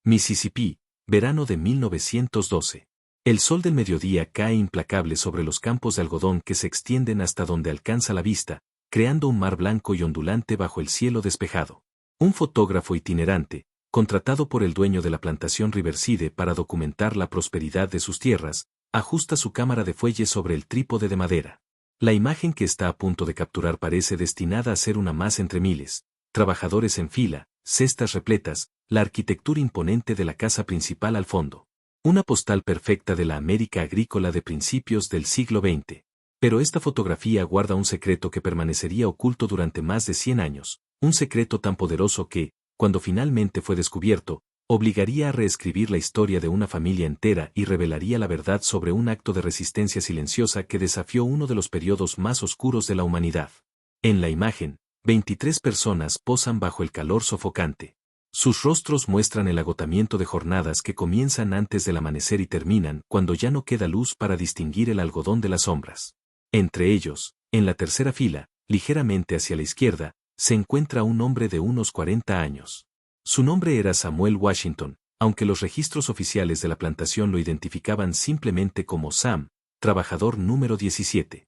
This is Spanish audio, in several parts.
Mississippi, verano de 1912. El sol del mediodía cae implacable sobre los campos de algodón que se extienden hasta donde alcanza la vista, creando un mar blanco y ondulante bajo el cielo despejado. Un fotógrafo itinerante, contratado por el dueño de la plantación Riverside para documentar la prosperidad de sus tierras, ajusta su cámara de fuelle sobre el trípode de madera. La imagen que está a punto de capturar parece destinada a ser una más entre miles, trabajadores en fila, cestas repletas, la arquitectura imponente de la casa principal al fondo. Una postal perfecta de la América agrícola de principios del siglo XX. Pero esta fotografía guarda un secreto que permanecería oculto durante más de 100 años, un secreto tan poderoso que, cuando finalmente fue descubierto, obligaría a reescribir la historia de una familia entera y revelaría la verdad sobre un acto de resistencia silenciosa que desafió uno de los periodos más oscuros de la humanidad. En la imagen, 23 personas posan bajo el calor sofocante. Sus rostros muestran el agotamiento de jornadas que comienzan antes del amanecer y terminan cuando ya no queda luz para distinguir el algodón de las sombras. Entre ellos, en la tercera fila, ligeramente hacia la izquierda, se encuentra un hombre de unos 40 años. Su nombre era Samuel Washington, aunque los registros oficiales de la plantación lo identificaban simplemente como Sam, trabajador número 17.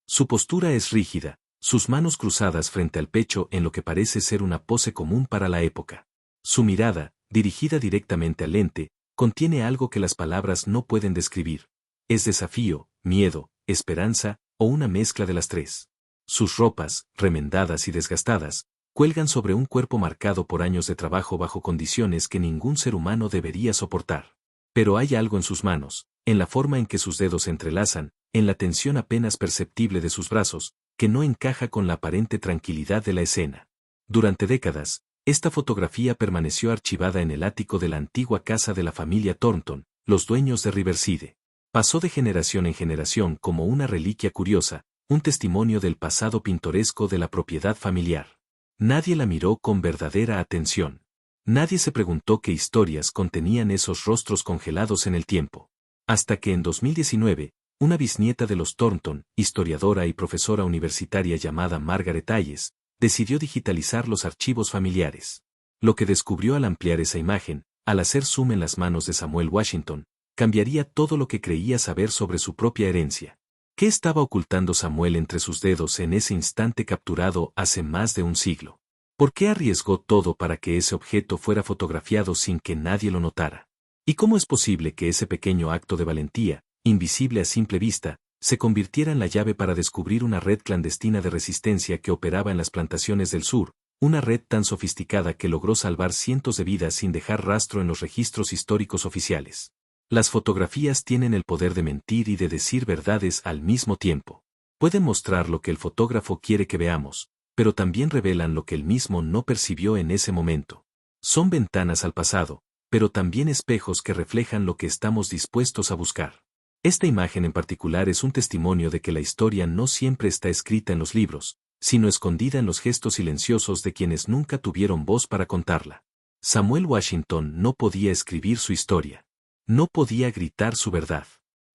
Su postura es rígida, sus manos cruzadas frente al pecho en lo que parece ser una pose común para la época. Su mirada, dirigida directamente al lente, contiene algo que las palabras no pueden describir. Es desafío, miedo, esperanza, o una mezcla de las tres. Sus ropas, remendadas y desgastadas, cuelgan sobre un cuerpo marcado por años de trabajo bajo condiciones que ningún ser humano debería soportar. Pero hay algo en sus manos, en la forma en que sus dedos se entrelazan, en la tensión apenas perceptible de sus brazos, que no encaja con la aparente tranquilidad de la escena. Durante décadas, esta fotografía permaneció archivada en el ático de la antigua casa de la familia Thornton, los dueños de Riverside. Pasó de generación en generación como una reliquia curiosa, un testimonio del pasado pintoresco de la propiedad familiar. Nadie la miró con verdadera atención. Nadie se preguntó qué historias contenían esos rostros congelados en el tiempo. Hasta que en 2019, una bisnieta de los Thornton, historiadora y profesora universitaria llamada Margaret Hayes, decidió digitalizar los archivos familiares. Lo que descubrió al ampliar esa imagen, al hacer zoom en las manos de Samuel Washington, cambiaría todo lo que creía saber sobre su propia herencia. ¿Qué estaba ocultando Samuel entre sus dedos en ese instante capturado hace más de un siglo? ¿Por qué arriesgó todo para que ese objeto fuera fotografiado sin que nadie lo notara? ¿Y cómo es posible que ese pequeño acto de valentía, invisible a simple vista, se convirtiera en la llave para descubrir una red clandestina de resistencia que operaba en las plantaciones del sur, una red tan sofisticada que logró salvar cientos de vidas sin dejar rastro en los registros históricos oficiales? Las fotografías tienen el poder de mentir y de decir verdades al mismo tiempo. Pueden mostrar lo que el fotógrafo quiere que veamos, pero también revelan lo que él mismo no percibió en ese momento. Son ventanas al pasado, pero también espejos que reflejan lo que estamos dispuestos a buscar. Esta imagen en particular es un testimonio de que la historia no siempre está escrita en los libros, sino escondida en los gestos silenciosos de quienes nunca tuvieron voz para contarla. Samuel Washington no podía escribir su historia. No podía gritar su verdad.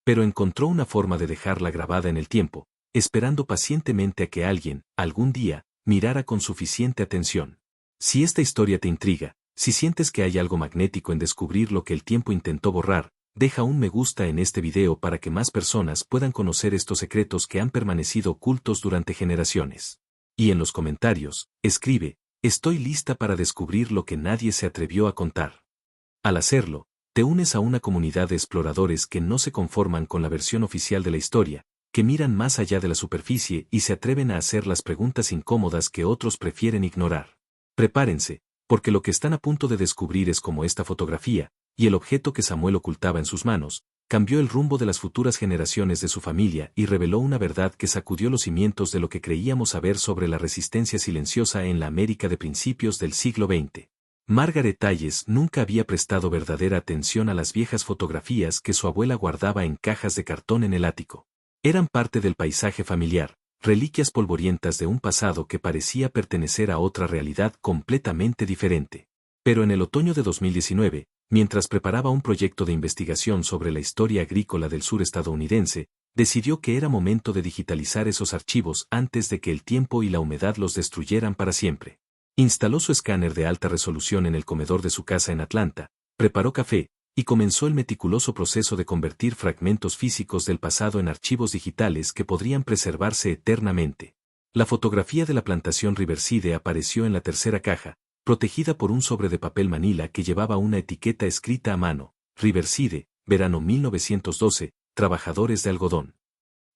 Pero encontró una forma de dejarla grabada en el tiempo, esperando pacientemente a que alguien, algún día, mirara con suficiente atención. Si esta historia te intriga, si sientes que hay algo magnético en descubrir lo que el tiempo intentó borrar, deja un me gusta en este video para que más personas puedan conocer estos secretos que han permanecido ocultos durante generaciones. Y en los comentarios, escribe, estoy lista para descubrir lo que nadie se atrevió a contar. Al hacerlo, te unes a una comunidad de exploradores que no se conforman con la versión oficial de la historia, que miran más allá de la superficie y se atreven a hacer las preguntas incómodas que otros prefieren ignorar. Prepárense, porque lo que están a punto de descubrir es como esta fotografía, y el objeto que Samuel ocultaba en sus manos, cambió el rumbo de las futuras generaciones de su familia y reveló una verdad que sacudió los cimientos de lo que creíamos saber sobre la resistencia silenciosa en la América de principios del siglo XX. Margaret Hayes nunca había prestado verdadera atención a las viejas fotografías que su abuela guardaba en cajas de cartón en el ático. Eran parte del paisaje familiar, reliquias polvorientas de un pasado que parecía pertenecer a otra realidad completamente diferente. Pero en el otoño de 2019, mientras preparaba un proyecto de investigación sobre la historia agrícola del sur estadounidense, decidió que era momento de digitalizar esos archivos antes de que el tiempo y la humedad los destruyeran para siempre. Instaló su escáner de alta resolución en el comedor de su casa en Atlanta, preparó café, y comenzó el meticuloso proceso de convertir fragmentos físicos del pasado en archivos digitales que podrían preservarse eternamente. La fotografía de la plantación Riverside apareció en la tercera caja, protegida por un sobre de papel manila que llevaba una etiqueta escrita a mano: Riverside, verano 1912, trabajadores de algodón.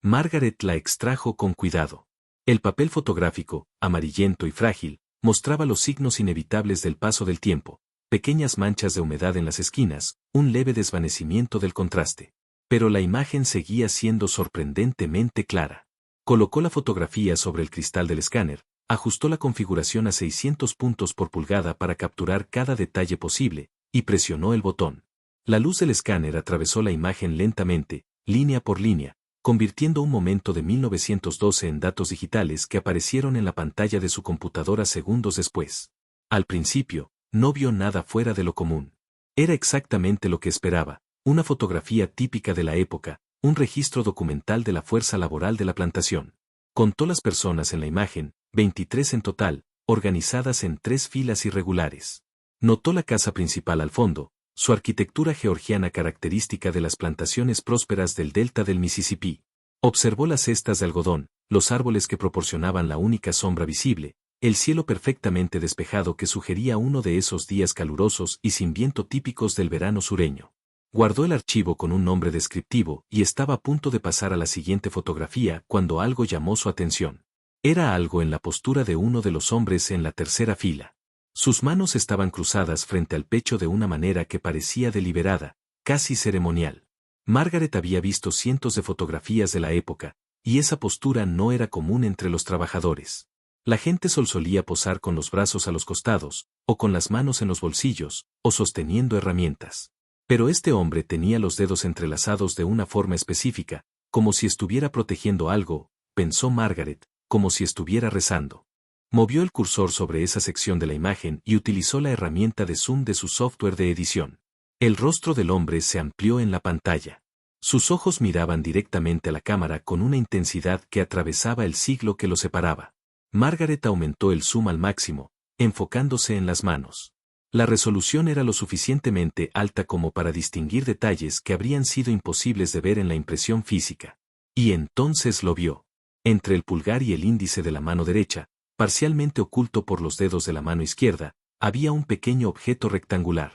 Margaret la extrajo con cuidado. El papel fotográfico, amarillento y frágil, mostraba los signos inevitables del paso del tiempo: pequeñas manchas de humedad en las esquinas, un leve desvanecimiento del contraste. Pero la imagen seguía siendo sorprendentemente clara. Colocó la fotografía sobre el cristal del escáner, ajustó la configuración a 600 puntos por pulgada para capturar cada detalle posible, y presionó el botón. La luz del escáner atravesó la imagen lentamente, línea por línea, convirtiendo un momento de 1912 en datos digitales que aparecieron en la pantalla de su computadora segundos después. Al principio, no vio nada fuera de lo común. Era exactamente lo que esperaba: una fotografía típica de la época, un registro documental de la fuerza laboral de la plantación. Contó las personas en la imagen, 23 en total, organizadas en 3 filas irregulares. Notó la casa principal al fondo, su arquitectura georgiana característica de las plantaciones prósperas del delta del Mississippi. Observó las cestas de algodón, los árboles que proporcionaban la única sombra visible, el cielo perfectamente despejado que sugería uno de esos días calurosos y sin viento típicos del verano sureño. Guardó el archivo con un nombre descriptivo y estaba a punto de pasar a la siguiente fotografía cuando algo llamó su atención. Era algo en la postura de uno de los hombres en la tercera fila. Sus manos estaban cruzadas frente al pecho de una manera que parecía deliberada, casi ceremonial. Margaret había visto cientos de fotografías de la época, y esa postura no era común entre los trabajadores. La gente solía posar con los brazos a los costados, o con las manos en los bolsillos, o sosteniendo herramientas. Pero este hombre tenía los dedos entrelazados de una forma específica, como si estuviera protegiendo algo, pensó Margaret, como si estuviera rezando. Movió el cursor sobre esa sección de la imagen y utilizó la herramienta de zoom de su software de edición. El rostro del hombre se amplió en la pantalla. Sus ojos miraban directamente a la cámara con una intensidad que atravesaba el siglo que lo separaba. Margaret aumentó el zoom al máximo, enfocándose en las manos. La resolución era lo suficientemente alta como para distinguir detalles que habrían sido imposibles de ver en la impresión física. Y entonces lo vio. Entre el pulgar y el índice de la mano derecha, parcialmente oculto por los dedos de la mano izquierda, había un pequeño objeto rectangular.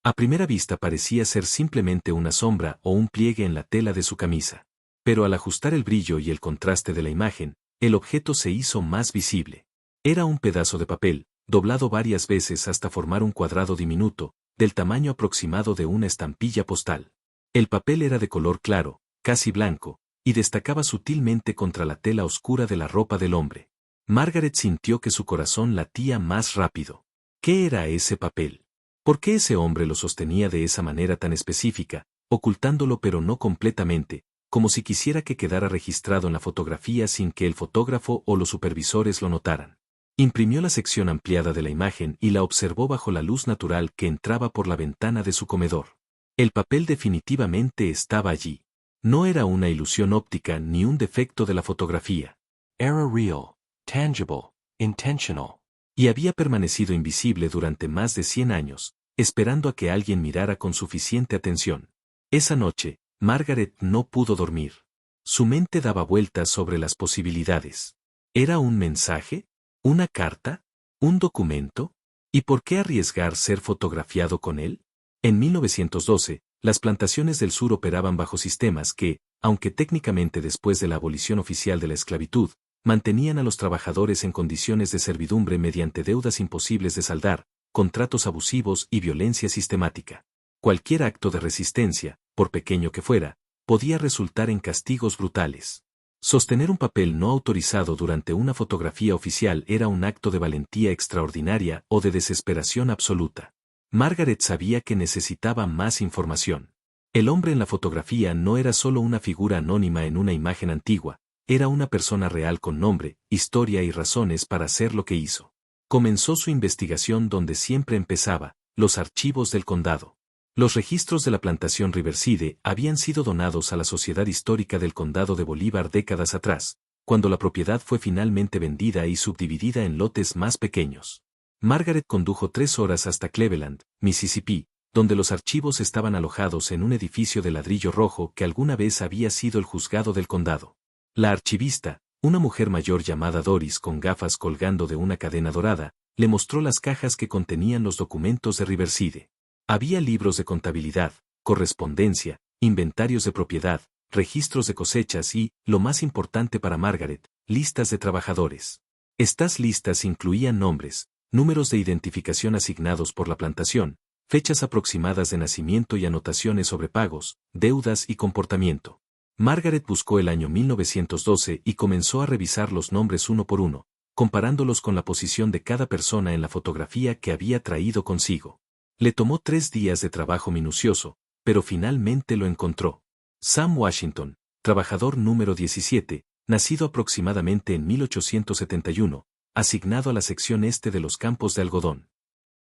A primera vista parecía ser simplemente una sombra o un pliegue en la tela de su camisa. Pero al ajustar el brillo y el contraste de la imagen, el objeto se hizo más visible. Era un pedazo de papel, doblado varias veces hasta formar un cuadrado diminuto, del tamaño aproximado de una estampilla postal. El papel era de color claro, casi blanco, y destacaba sutilmente contra la tela oscura de la ropa del hombre. Margaret sintió que su corazón latía más rápido. ¿Qué era ese papel? ¿Por qué ese hombre lo sostenía de esa manera tan específica, ocultándolo pero no completamente, como si quisiera que quedara registrado en la fotografía sin que el fotógrafo o los supervisores lo notaran? Imprimió la sección ampliada de la imagen y la observó bajo la luz natural que entraba por la ventana de su comedor. El papel definitivamente estaba allí. No era una ilusión óptica ni un defecto de la fotografía. Era real, tangible, intentional. Y había permanecido invisible durante más de 100 años, esperando a que alguien mirara con suficiente atención. Esa noche, Margaret no pudo dormir. Su mente daba vueltas sobre las posibilidades. ¿Era un mensaje? ¿Una carta? ¿Un documento? ¿Y por qué arriesgar ser fotografiado con él? En 1912, las plantaciones del sur operaban bajo sistemas que, aunque técnicamente después de la abolición oficial de la esclavitud, mantenían a los trabajadores en condiciones de servidumbre mediante deudas imposibles de saldar, contratos abusivos y violencia sistemática. Cualquier acto de resistencia, por pequeño que fuera, podía resultar en castigos brutales. Sostener un papel no autorizado durante una fotografía oficial era un acto de valentía extraordinaria o de desesperación absoluta. Margaret sabía que necesitaba más información. El hombre en la fotografía no era solo una figura anónima en una imagen antigua, era una persona real con nombre, historia y razones para hacer lo que hizo. Comenzó su investigación donde siempre empezaba: los archivos del condado. Los registros de la plantación Riverside habían sido donados a la Sociedad Histórica del Condado de Bolívar décadas atrás, cuando la propiedad fue finalmente vendida y subdividida en lotes más pequeños. Margaret condujo 3 horas hasta Cleveland, Mississippi, donde los archivos estaban alojados en un edificio de ladrillo rojo que alguna vez había sido el juzgado del condado. La archivista, una mujer mayor llamada Doris con gafas colgando de una cadena dorada, le mostró las cajas que contenían los documentos de Riverside. Había libros de contabilidad, correspondencia, inventarios de propiedad, registros de cosechas y, lo más importante para Margaret, listas de trabajadores. Estas listas incluían nombres, números de identificación asignados por la plantación, fechas aproximadas de nacimiento y anotaciones sobre pagos, deudas y comportamiento. Margaret buscó el año 1912 y comenzó a revisar los nombres uno por uno, comparándolos con la posición de cada persona en la fotografía que había traído consigo. Le tomó 3 días de trabajo minucioso, pero finalmente lo encontró. Sam Washington, trabajador número 17, nacido aproximadamente en 1871, asignado a la sección este de los campos de algodón.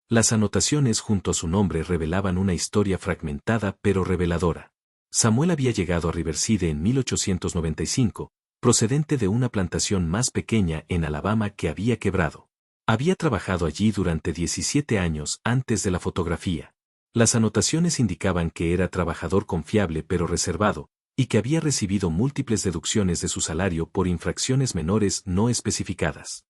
Las anotaciones junto a su nombre revelaban una historia fragmentada pero reveladora. Samuel había llegado a Riverside en 1895, procedente de una plantación más pequeña en Alabama que había quebrado. Había trabajado allí durante 17 años antes de la fotografía. Las anotaciones indicaban que era trabajador confiable pero reservado, y que había recibido múltiples deducciones de su salario por infracciones menores no especificadas.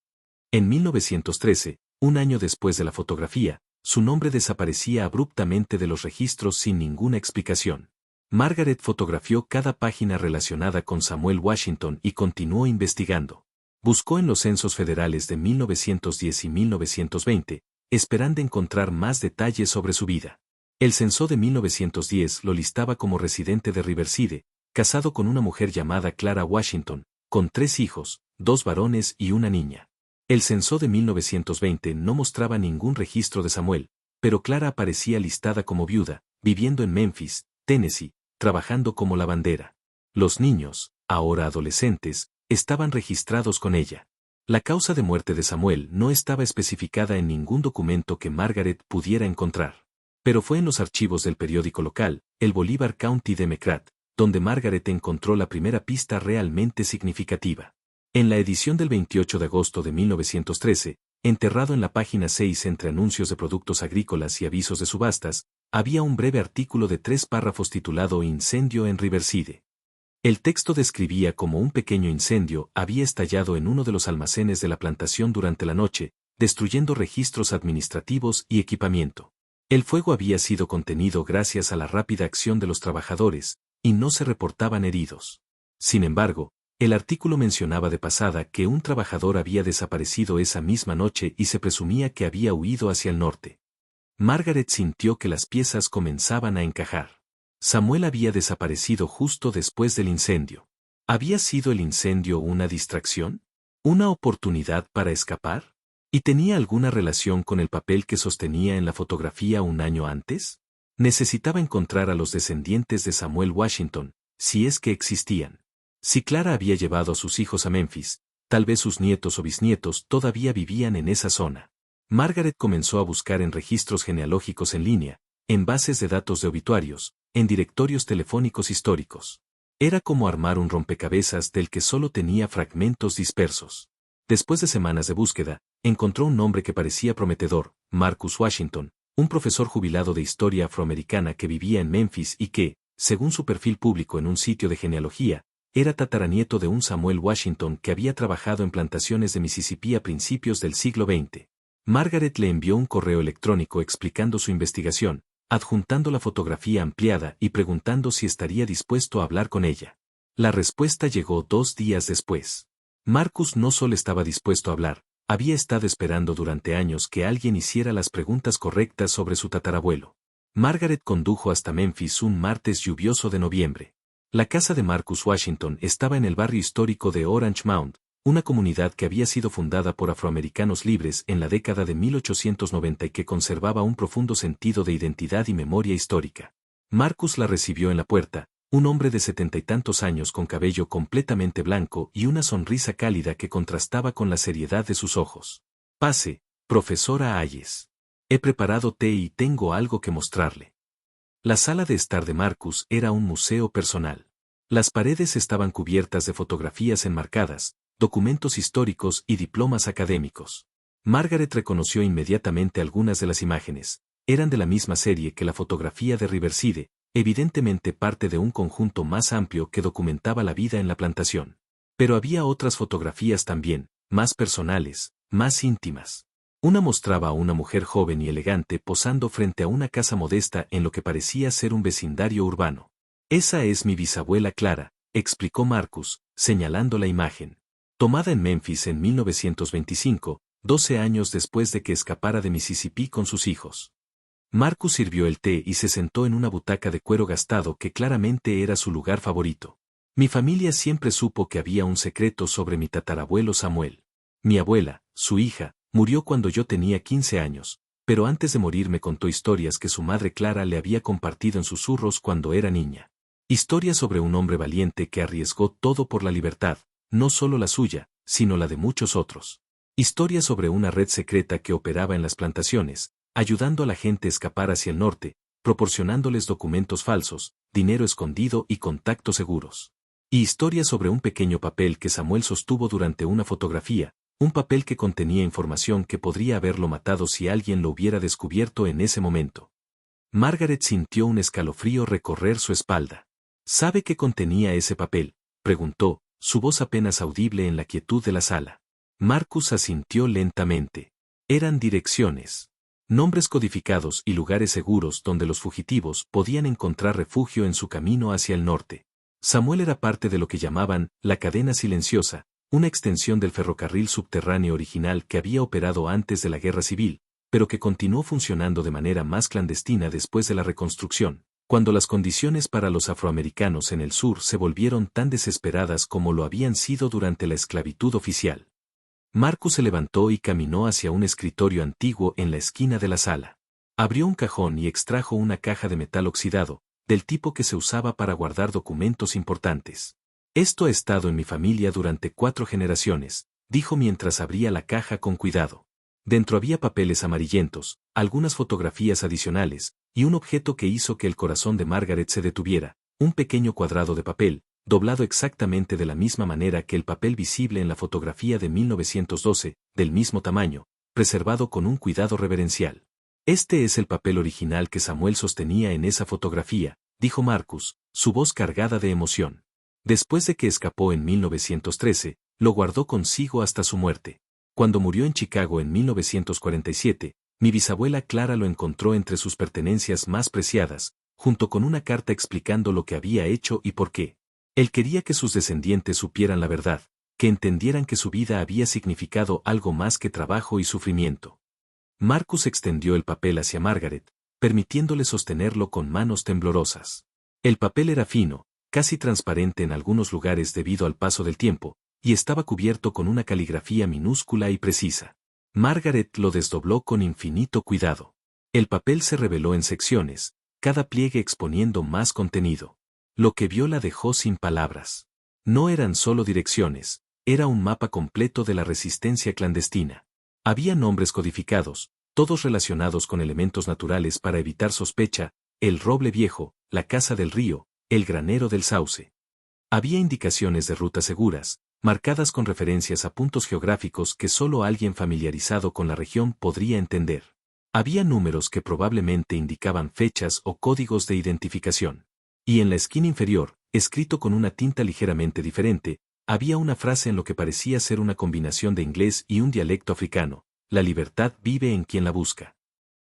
En 1913, un año después de la fotografía, su nombre desaparecía abruptamente de los registros sin ninguna explicación. Margaret fotografió cada página relacionada con Samuel Washington y continuó investigando. Buscó en los censos federales de 1910 y 1920, esperando encontrar más detalles sobre su vida. El censo de 1910 lo listaba como residente de Riverside, casado con una mujer llamada Clara Washington, con 3 hijos, 2 varones y una niña. El censo de 1920 no mostraba ningún registro de Samuel, pero Clara aparecía listada como viuda, viviendo en Memphis, Tennessee, trabajando como lavandera. Los niños, ahora adolescentes, estaban registrados con ella. La causa de muerte de Samuel no estaba especificada en ningún documento que Margaret pudiera encontrar. Pero fue en los archivos del periódico local, el Bolivar County Democrat, donde Margaret encontró la primera pista realmente significativa. En la edición del 28 de agosto de 1913, enterrado en la página 6 entre anuncios de productos agrícolas y avisos de subastas, había un breve artículo de 3 párrafos titulado Incendio en Riverside. El texto describía cómo un pequeño incendio había estallado en uno de los almacenes de la plantación durante la noche, destruyendo registros administrativos y equipamiento. El fuego había sido contenido gracias a la rápida acción de los trabajadores, y no se reportaban heridos. Sin embargo, el artículo mencionaba de pasada que un trabajador había desaparecido esa misma noche y se presumía que había huido hacia el norte. Margaret sintió que las piezas comenzaban a encajar. Samuel había desaparecido justo después del incendio. ¿Había sido el incendio una distracción? ¿Una oportunidad para escapar? ¿Y tenía alguna relación con el papel que sostenía en la fotografía un año antes? Necesitaba encontrar a los descendientes de Samuel Washington, si es que existían. Si Clara había llevado a sus hijos a Memphis, tal vez sus nietos o bisnietos todavía vivían en esa zona. Margaret comenzó a buscar en registros genealógicos en línea, en bases de datos de obituarios, en directorios telefónicos históricos. Era como armar un rompecabezas del que solo tenía fragmentos dispersos. Después de semanas de búsqueda, encontró un nombre que parecía prometedor, Marcus Washington, un profesor jubilado de historia afroamericana que vivía en Memphis y que, según su perfil público en un sitio de genealogía, era tataranieto de un Samuel Washington que había trabajado en plantaciones de Mississippi a principios del siglo XX. Margaret le envió un correo electrónico explicando su investigación, adjuntando la fotografía ampliada y preguntando si estaría dispuesto a hablar con ella. La respuesta llegó 2 días después. Marcus no solo estaba dispuesto a hablar, había estado esperando durante años que alguien hiciera las preguntas correctas sobre su tatarabuelo. Margaret condujo hasta Memphis un martes lluvioso de noviembre. La casa de Marcus Washington estaba en el barrio histórico de Orange Mound, una comunidad que había sido fundada por afroamericanos libres en la década de 1890 y que conservaba un profundo sentido de identidad y memoria histórica. Marcus la recibió en la puerta, un hombre de 70 y tantos años con cabello completamente blanco y una sonrisa cálida que contrastaba con la seriedad de sus ojos. «Pase, profesora Hayes. He preparado té y tengo algo que mostrarle». La sala de estar de Marcus era un museo personal. Las paredes estaban cubiertas de fotografías enmarcadas, documentos históricos y diplomas académicos. Margaret reconoció inmediatamente algunas de las imágenes. eran de la misma serie que la fotografía de Riverside, evidentemente parte de un conjunto más amplio que documentaba la vida en la plantación. Pero había otras fotografías también, más personales, más íntimas. Una mostraba a una mujer joven y elegante posando frente a una casa modesta en lo que parecía ser un vecindario urbano. Esa es mi bisabuela Clara, explicó Marcus, señalando la imagen. Tomada en Memphis en 1925, 12 años después de que escapara de Mississippi con sus hijos. Marcus sirvió el té y se sentó en una butaca de cuero gastado que claramente era su lugar favorito. Mi familia siempre supo que había un secreto sobre mi tatarabuelo Samuel. Mi abuela, su hija, murió cuando yo tenía 15 años, pero antes de morir me contó historias que su madre Clara le había compartido en susurros cuando era niña. Historias sobre un hombre valiente que arriesgó todo por la libertad, no solo la suya, sino la de muchos otros. Historias sobre una red secreta que operaba en las plantaciones, ayudando a la gente a escapar hacia el norte, proporcionándoles documentos falsos, dinero escondido y contactos seguros. Y historias sobre un pequeño papel que Samuel sostuvo durante una fotografía, un papel que contenía información que podría haberlo matado si alguien lo hubiera descubierto en ese momento. Margaret sintió un escalofrío recorrer su espalda. ¿Sabe qué contenía ese papel?, preguntó, su voz apenas audible en la quietud de la sala. Marcus asintió lentamente. Eran direcciones. Nombres codificados y lugares seguros donde los fugitivos podían encontrar refugio en su camino hacia el norte. Samuel era parte de lo que llamaban la cadena silenciosa, una extensión del ferrocarril subterráneo original que había operado antes de la Guerra Civil, pero que continuó funcionando de manera más clandestina después de la reconstrucción, cuando las condiciones para los afroamericanos en el sur se volvieron tan desesperadas como lo habían sido durante la esclavitud oficial. Marcus se levantó y caminó hacia un escritorio antiguo en la esquina de la sala. Abrió un cajón y extrajo una caja de metal oxidado, del tipo que se usaba para guardar documentos importantes. Esto ha estado en mi familia durante 4 generaciones, dijo mientras abría la caja con cuidado. Dentro había papeles amarillentos, algunas fotografías adicionales, y un objeto que hizo que el corazón de Margaret se detuviera, un pequeño cuadrado de papel, doblado exactamente de la misma manera que el papel visible en la fotografía de 1912, del mismo tamaño, preservado con un cuidado reverencial. Este es el papel original que Samuel sostenía en esa fotografía, dijo Marcus, su voz cargada de emoción. Después de que escapó en 1913, lo guardó consigo hasta su muerte. Cuando murió en Chicago en 1947, mi bisabuela Clara lo encontró entre sus pertenencias más preciadas, junto con una carta explicando lo que había hecho y por qué. Él quería que sus descendientes supieran la verdad, que entendieran que su vida había significado algo más que trabajo y sufrimiento. Marcus extendió el papel hacia Margaret, permitiéndole sostenerlo con manos temblorosas. El papel era fino, casi transparente en algunos lugares debido al paso del tiempo, y estaba cubierto con una caligrafía minúscula y precisa. Margaret lo desdobló con infinito cuidado. El papel se reveló en secciones, cada pliegue exponiendo más contenido. Lo que vio la dejó sin palabras. No eran solo direcciones, era un mapa completo de la resistencia clandestina. Había nombres codificados, todos relacionados con elementos naturales para evitar sospecha, el roble viejo, la casa del río, el granero del sauce. Había indicaciones de rutas seguras, marcadas con referencias a puntos geográficos que solo alguien familiarizado con la región podría entender. Había números que probablemente indicaban fechas o códigos de identificación. Y en la esquina inferior, escrito con una tinta ligeramente diferente, había una frase en lo que parecía ser una combinación de inglés y un dialecto africano: la libertad vive en quien la busca.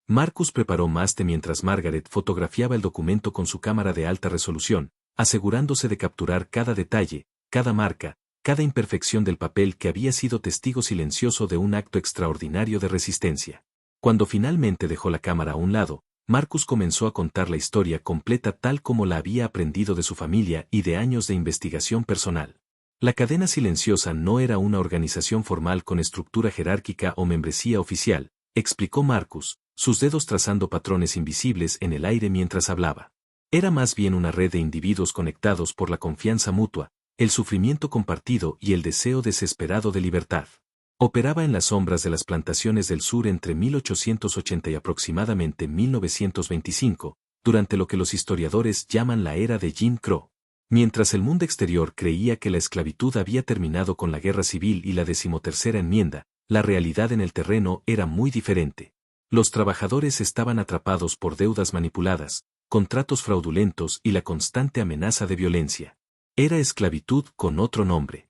Marcus preparó más té mientras Margaret fotografiaba el documento con su cámara de alta resolución, asegurándose de capturar cada detalle, cada marca, cada imperfección del papel que había sido testigo silencioso de un acto extraordinario de resistencia. Cuando finalmente dejó la cámara a un lado, Marcus comenzó a contar la historia completa tal como la había aprendido de su familia y de años de investigación personal. La cadena silenciosa no era una organización formal con estructura jerárquica o membresía oficial, explicó Marcus, sus dedos trazando patrones invisibles en el aire mientras hablaba. Era más bien una red de individuos conectados por la confianza mutua, el sufrimiento compartido y el deseo desesperado de libertad. Operaba en las sombras de las plantaciones del sur entre 1880 y aproximadamente 1925, durante lo que los historiadores llaman la era de Jim Crow. Mientras el mundo exterior creía que la esclavitud había terminado con la guerra civil y la 13ª enmienda, la realidad en el terreno era muy diferente. Los trabajadores estaban atrapados por deudas manipuladas, contratos fraudulentos y la constante amenaza de violencia. Era esclavitud con otro nombre.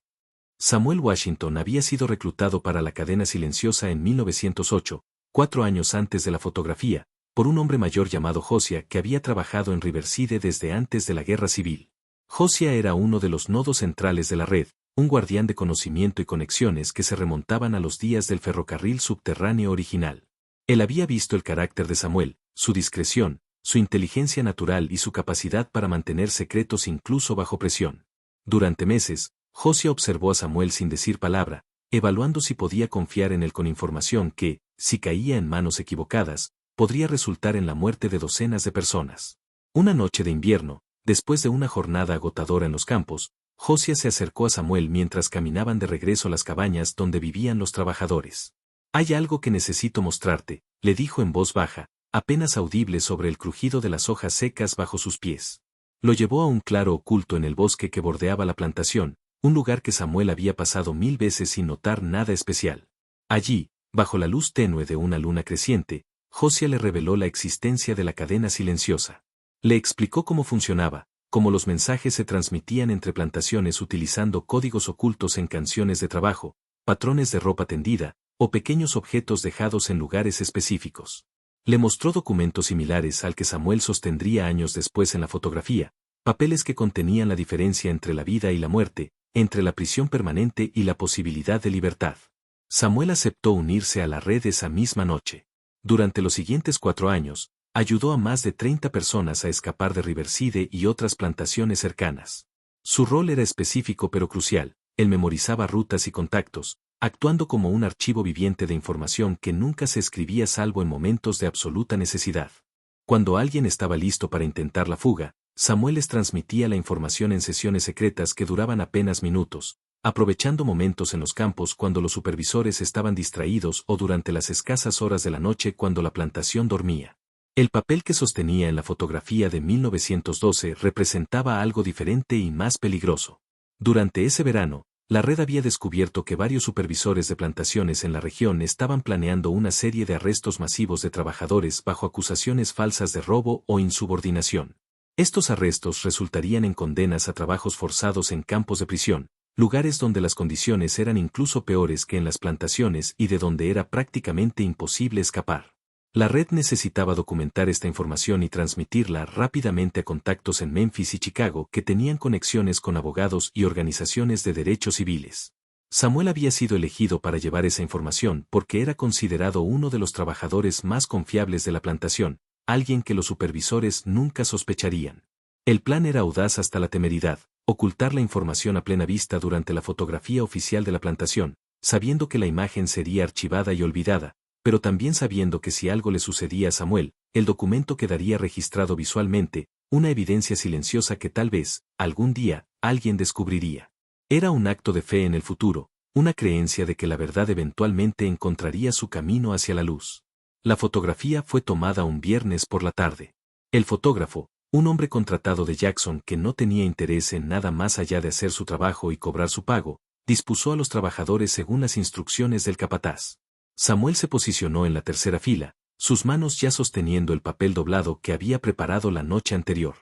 Samuel Washington había sido reclutado para la cadena silenciosa en 1908, 4 años antes de la fotografía, por un hombre mayor llamado Josiah que había trabajado en Riverside desde antes de la Guerra Civil. Josiah era uno de los nodos centrales de la red, un guardián de conocimiento y conexiones que se remontaban a los días del ferrocarril subterráneo original. Él había visto el carácter de Samuel, su discreción, su inteligencia natural y su capacidad para mantener secretos incluso bajo presión. Durante meses, Josiah observó a Samuel sin decir palabra, evaluando si podía confiar en él con información que, si caía en manos equivocadas, podría resultar en la muerte de docenas de personas. Una noche de invierno, después de una jornada agotadora en los campos, Josiah se acercó a Samuel mientras caminaban de regreso a las cabañas donde vivían los trabajadores. «Hay algo que necesito mostrarte», le dijo en voz baja, apenas audible sobre el crujido de las hojas secas bajo sus pies. Lo llevó a un claro oculto en el bosque que bordeaba la plantación, un lugar que Samuel había pasado 1000 veces sin notar nada especial. Allí, bajo la luz tenue de una luna creciente, Josiah le reveló la existencia de la cadena silenciosa. Le explicó cómo funcionaba, cómo los mensajes se transmitían entre plantaciones utilizando códigos ocultos en canciones de trabajo, patrones de ropa tendida, o pequeños objetos dejados en lugares específicos. Le mostró documentos similares al que Samuel sostendría años después en la fotografía, papeles que contenían la diferencia entre la vida y la muerte, entre la prisión permanente y la posibilidad de libertad. Samuel aceptó unirse a la red esa misma noche. Durante los siguientes 4 años, ayudó a más de 30 personas a escapar de Riverside y otras plantaciones cercanas. Su rol era específico pero crucial, él memorizaba rutas y contactos, actuando como un archivo viviente de información que nunca se escribía salvo en momentos de absoluta necesidad. Cuando alguien estaba listo para intentar la fuga, Samuel les transmitía la información en sesiones secretas que duraban apenas minutos, aprovechando momentos en los campos cuando los supervisores estaban distraídos o durante las escasas horas de la noche cuando la plantación dormía. El papel que sostenía en la fotografía de 1912 representaba algo diferente y más peligroso. Durante ese verano, la red había descubierto que varios supervisores de plantaciones en la región estaban planeando una serie de arrestos masivos de trabajadores bajo acusaciones falsas de robo o insubordinación. Estos arrestos resultarían en condenas a trabajos forzados en campos de prisión, lugares donde las condiciones eran incluso peores que en las plantaciones y de donde era prácticamente imposible escapar. La red necesitaba documentar esta información y transmitirla rápidamente a contactos en Memphis y Chicago que tenían conexiones con abogados y organizaciones de derechos civiles. Samuel había sido elegido para llevar esa información porque era considerado uno de los trabajadores más confiables de la plantación, alguien que los supervisores nunca sospecharían. El plan era audaz hasta la temeridad, ocultar la información a plena vista durante la fotografía oficial de la plantación, sabiendo que la imagen sería archivada y olvidada, pero también sabiendo que si algo le sucedía a Samuel, el documento quedaría registrado visualmente, una evidencia silenciosa que tal vez, algún día, alguien descubriría. Era un acto de fe en el futuro, una creencia de que la verdad eventualmente encontraría su camino hacia la luz. La fotografía fue tomada un viernes por la tarde. El fotógrafo, un hombre contratado de Jackson que no tenía interés en nada más allá de hacer su trabajo y cobrar su pago, dispuso a los trabajadores según las instrucciones del capataz. Samuel se posicionó en la tercera fila, sus manos ya sosteniendo el papel doblado que había preparado la noche anterior.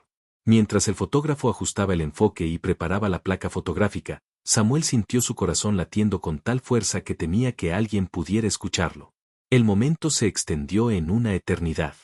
Mientras el fotógrafo ajustaba el enfoque y preparaba la placa fotográfica, Samuel sintió su corazón latiendo con tal fuerza que temía que alguien pudiera escucharlo. El momento se extendió en una eternidad.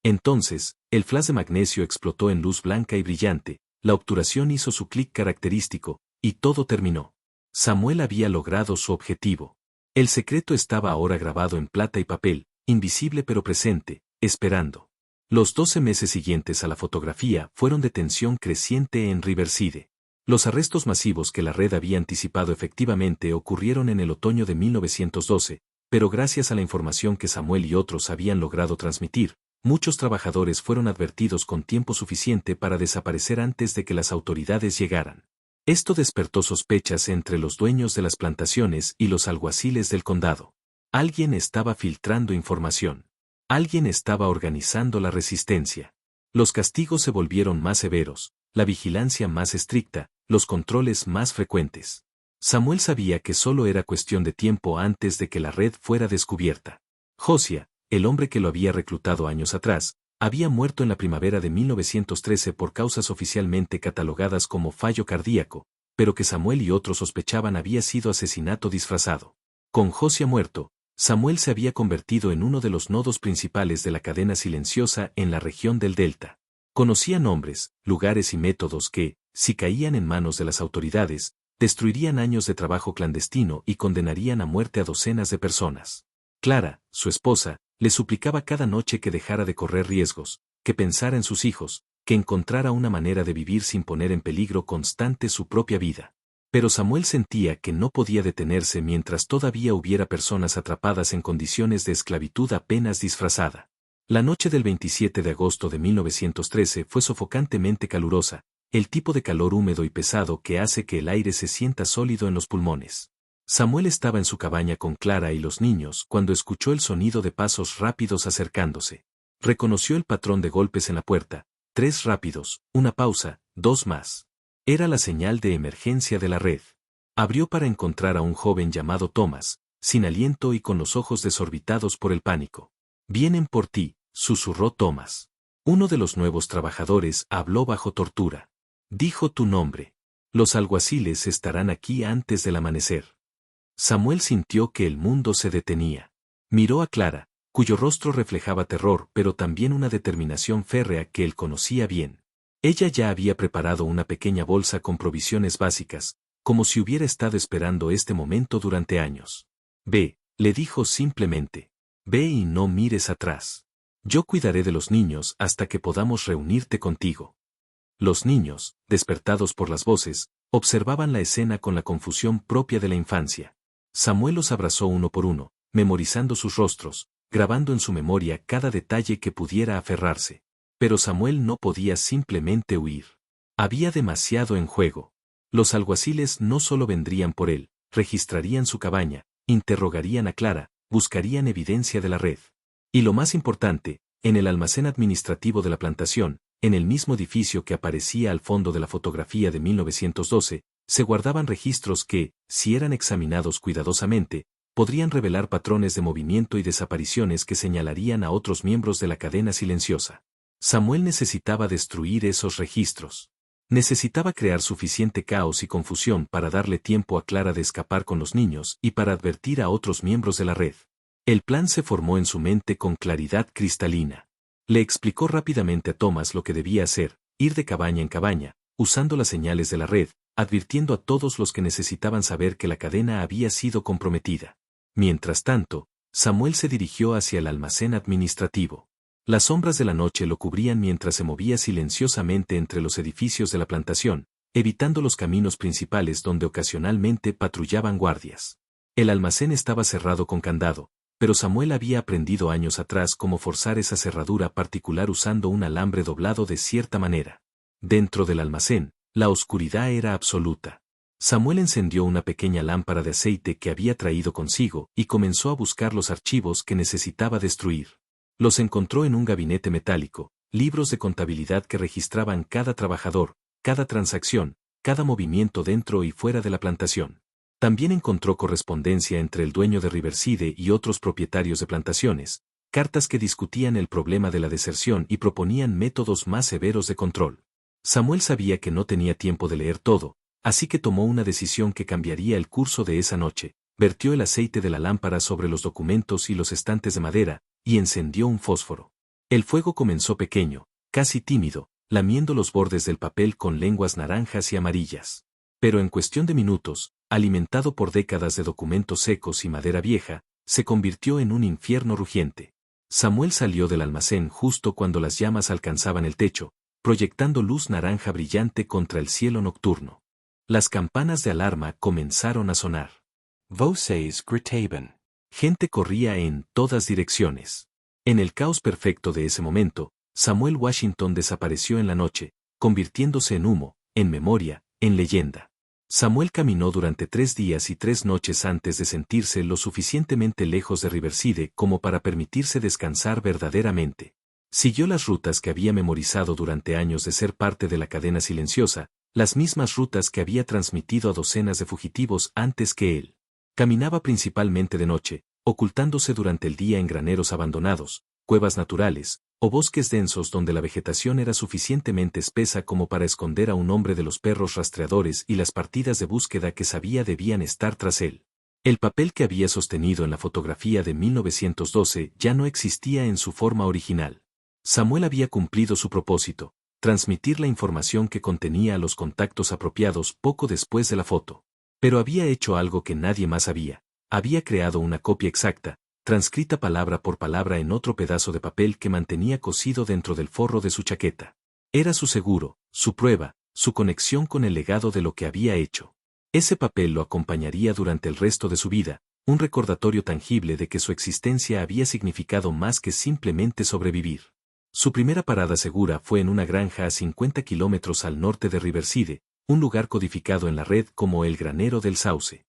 Entonces, el flash de magnesio explotó en luz blanca y brillante, la obturación hizo su clic característico, y todo terminó. Samuel había logrado su objetivo. El secreto estaba ahora grabado en plata y papel, invisible pero presente, esperando. Los 12 meses siguientes a la fotografía fueron de tensión creciente en Riverside. Los arrestos masivos que la red había anticipado efectivamente ocurrieron en el otoño de 1912, pero gracias a la información que Samuel y otros habían logrado transmitir, muchos trabajadores fueron advertidos con tiempo suficiente para desaparecer antes de que las autoridades llegaran. Esto despertó sospechas entre los dueños de las plantaciones y los alguaciles del condado. Alguien estaba filtrando información. Alguien estaba organizando la resistencia. Los castigos se volvieron más severos, la vigilancia más estricta, los controles más frecuentes. Samuel sabía que solo era cuestión de tiempo antes de que la red fuera descubierta. Josiah, el hombre que lo había reclutado años atrás, había muerto en la primavera de 1913 por causas oficialmente catalogadas como fallo cardíaco, pero que Samuel y otros sospechaban había sido asesinato disfrazado. Con Josiah muerto, Samuel se había convertido en uno de los nodos principales de la cadena silenciosa en la región del Delta. Conocía nombres, lugares y métodos que, si caían en manos de las autoridades, destruirían años de trabajo clandestino y condenarían a muerte a docenas de personas. Clara, su esposa, le suplicaba cada noche que dejara de correr riesgos, que pensara en sus hijos, que encontrara una manera de vivir sin poner en peligro constante su propia vida. Pero Samuel sentía que no podía detenerse mientras todavía hubiera personas atrapadas en condiciones de esclavitud apenas disfrazada. La noche del 27 de agosto de 1913 fue sofocantemente calurosa, el tipo de calor húmedo y pesado que hace que el aire se sienta sólido en los pulmones. Samuel estaba en su cabaña con Clara y los niños cuando escuchó el sonido de pasos rápidos acercándose. Reconoció el patrón de golpes en la puerta, 3 rápidos, una pausa, 2 más. Era la señal de emergencia de la red. Abrió para encontrar a un joven llamado Thomas, sin aliento y con los ojos desorbitados por el pánico. «Vienen por ti», susurró Thomas. Uno de los nuevos trabajadores habló bajo tortura. Dijo tu nombre. Los alguaciles estarán aquí antes del amanecer. Samuel sintió que el mundo se detenía. Miró a Clara, cuyo rostro reflejaba terror pero también una determinación férrea que él conocía bien. Ella ya había preparado una pequeña bolsa con provisiones básicas, como si hubiera estado esperando este momento durante años. Ve, le dijo simplemente. Ve y no mires atrás. Yo cuidaré de los niños hasta que podamos reunirte contigo. Los niños, despertados por las voces, observaban la escena con la confusión propia de la infancia. Samuel los abrazó uno por uno, memorizando sus rostros, grabando en su memoria cada detalle que pudiera aferrarse. Pero Samuel no podía simplemente huir. Había demasiado en juego. Los alguaciles no solo vendrían por él, registrarían su cabaña, interrogarían a Clara, buscarían evidencia de la red. Y lo más importante, en el almacén administrativo de la plantación, en el mismo edificio que aparecía al fondo de la fotografía de 1912, se guardaban registros que, si eran examinados cuidadosamente, podrían revelar patrones de movimiento y desapariciones que señalarían a otros miembros de la cadena silenciosa. Samuel necesitaba destruir esos registros. Necesitaba crear suficiente caos y confusión para darle tiempo a Clara de escapar con los niños y para advertir a otros miembros de la red. El plan se formó en su mente con claridad cristalina. Le explicó rápidamente a Thomas lo que debía hacer, ir de cabaña en cabaña, usando las señales de la red, advirtiendo a todos los que necesitaban saber que la cadena había sido comprometida. Mientras tanto, Samuel se dirigió hacia el almacén administrativo. Las sombras de la noche lo cubrían mientras se movía silenciosamente entre los edificios de la plantación, evitando los caminos principales donde ocasionalmente patrullaban guardias. El almacén estaba cerrado con candado, pero Samuel había aprendido años atrás cómo forzar esa cerradura particular usando un alambre doblado de cierta manera. Dentro del almacén, la oscuridad era absoluta. Samuel encendió una pequeña lámpara de aceite que había traído consigo y comenzó a buscar los archivos que necesitaba destruir. Los encontró en un gabinete metálico, libros de contabilidad que registraban cada trabajador, cada transacción, cada movimiento dentro y fuera de la plantación. También encontró correspondencia entre el dueño de Riverside y otros propietarios de plantaciones, cartas que discutían el problema de la deserción y proponían métodos más severos de control. Samuel sabía que no tenía tiempo de leer todo, así que tomó una decisión que cambiaría el curso de esa noche. Vertió el aceite de la lámpara sobre los documentos y los estantes de madera, y encendió un fósforo. El fuego comenzó pequeño, casi tímido, lamiendo los bordes del papel con lenguas naranjas y amarillas. Pero en cuestión de minutos, alimentado por décadas de documentos secos y madera vieja, se convirtió en un infierno rugiente. Samuel salió del almacén justo cuando las llamas alcanzaban el techo, proyectando luz naranja brillante contra el cielo nocturno. Las campanas de alarma comenzaron a sonar. Voces gritaban. Gente corría en todas direcciones. En el caos perfecto de ese momento, Samuel Washington desapareció en la noche, convirtiéndose en humo, en memoria, en leyenda. Samuel caminó durante 3 días y 3 noches antes de sentirse lo suficientemente lejos de Riverside como para permitirse descansar verdaderamente. Siguió las rutas que había memorizado durante años de ser parte de la cadena silenciosa, las mismas rutas que había transmitido a docenas de fugitivos antes que él. Caminaba principalmente de noche, ocultándose durante el día en graneros abandonados, cuevas naturales, o bosques densos donde la vegetación era suficientemente espesa como para esconder a un hombre de los perros rastreadores y las partidas de búsqueda que sabía debían estar tras él. El papel que había sostenido en la fotografía de 1912 ya no existía en su forma original. Samuel había cumplido su propósito, transmitir la información que contenía a los contactos apropiados poco después de la foto. Pero había hecho algo que nadie más había creado una copia exacta, transcrita palabra por palabra en otro pedazo de papel que mantenía cosido dentro del forro de su chaqueta. Era su seguro, su prueba, su conexión con el legado de lo que había hecho. Ese papel lo acompañaría durante el resto de su vida, un recordatorio tangible de que su existencia había significado más que simplemente sobrevivir. Su primera parada segura fue en una granja a 50 kilómetros al norte de Riverside, un lugar codificado en la red como el Granero del Sauce.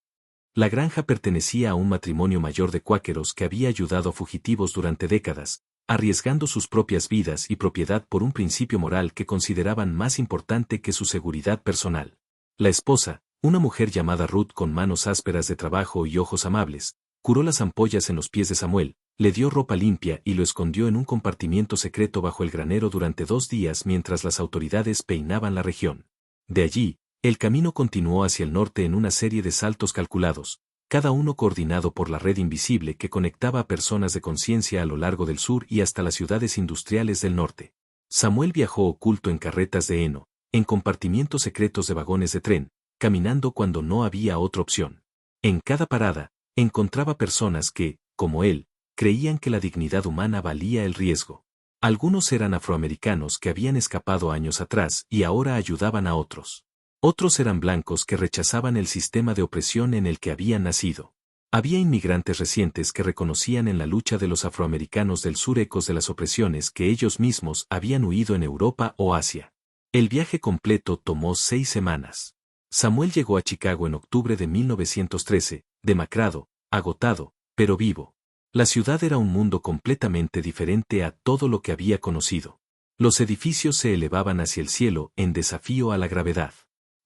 La granja pertenecía a un matrimonio mayor de cuáqueros que había ayudado a fugitivos durante décadas, arriesgando sus propias vidas y propiedad por un principio moral que consideraban más importante que su seguridad personal. La esposa, una mujer llamada Ruth con manos ásperas de trabajo y ojos amables, curó las ampollas en los pies de Samuel, le dio ropa limpia y lo escondió en un compartimiento secreto bajo el granero durante 2 días mientras las autoridades peinaban la región. De allí, el camino continuó hacia el norte en una serie de saltos calculados, cada uno coordinado por la red invisible que conectaba a personas de conciencia a lo largo del sur y hasta las ciudades industriales del norte. Samuel viajó oculto en carretas de heno, en compartimientos secretos de vagones de tren, caminando cuando no había otra opción. En cada parada, encontraba personas que, como él, creían que la dignidad humana valía el riesgo. Algunos eran afroamericanos que habían escapado años atrás y ahora ayudaban a otros. Otros eran blancos que rechazaban el sistema de opresión en el que habían nacido. Había inmigrantes recientes que reconocían en la lucha de los afroamericanos del sur ecos de las opresiones que ellos mismos habían huido en Europa o Asia. El viaje completo tomó 6 semanas. Samuel llegó a Chicago en octubre de 1913, demacrado, agotado, pero vivo. La ciudad era un mundo completamente diferente a todo lo que había conocido. Los edificios se elevaban hacia el cielo en desafío a la gravedad.